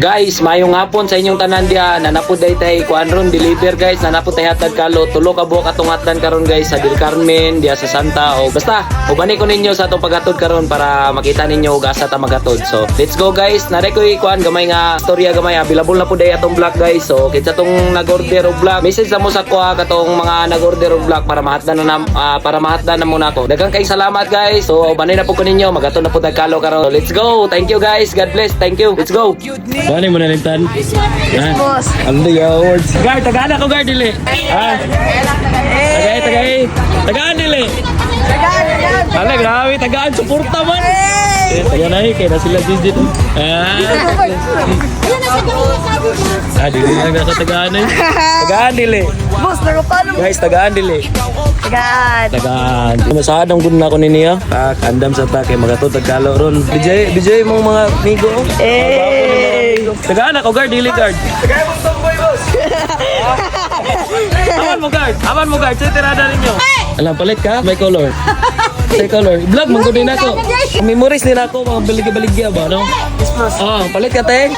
Guys, mayong hapon sa inyong tanan diha. Nanapod day tay kuan ron deliver guys. Nanapod tay hatag kalo tulo ka buok atong hatdan karon guys sa Del Carmen diha sa Santa o basta ubani ko ninyo sa atong paghatod karon para makita ninyo ug asa ta maghatod. So, let's go guys. Naray ko kuan gamay nga storya gamay available na pud day atong vlog guys. So, kinsa tong nag-order og vlog, message na mo sa ko katong mga nag-order og vlog para mahatdan na para mahatdan na muna ako. Daghang kay salamat guys. So, ubani na pud ko ninyo maghatod na pud tag kalo karon. So, let's go. Thank you guys. God bless. Thank you. Let's go. Bani mo na lintan? Yes, boss. Ano yung awards? Guard, tagaan ako guard dili. Tagaan dili. Ala, grabe, tagaan, suporta man. Tagaan na kaya na sila digit. Dili lang nakatagaan eh. Tagaan dili. Boss, nakapalo. Guys, tagaan dili. Tagaan. Masadang gud na ako niya. Andam sa ta kay magatod tagkalo ron. DJ mong mga amigo. Tagaan ako guard, dili guard. Tagaan mo tomboy boss. Aman mo guard, sa tirada ninyo. Alam palit ka? May color. May color. Vlog mo din ako. Memories din ako mga baligya ba no? Oh, palit ka te.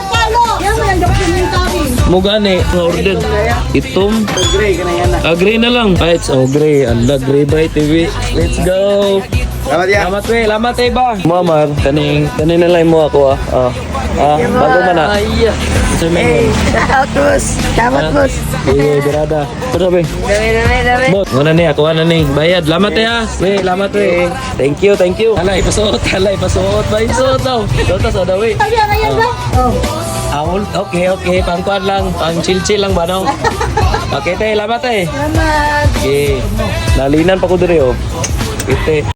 Mo gani nga order. Itom. Gray kana yan. Gray na lang. It's gray. Allah gray by TV. Let's go. Salamat ba? Mamar, kaning na lang mo ako bago man na. Salamat boss. Berada. Pero be. Dami. Boss, ngana ni ako ni. Bayad. Lamat ya. Lamat Thank you. Alay pasuot. Bay suot daw. Dota sa dawi. Okay. Pangkuan lang. Pang chill lang ba no? Okay, lamat Salamat. Okay. Nalinan pa ko diri oh. Ite.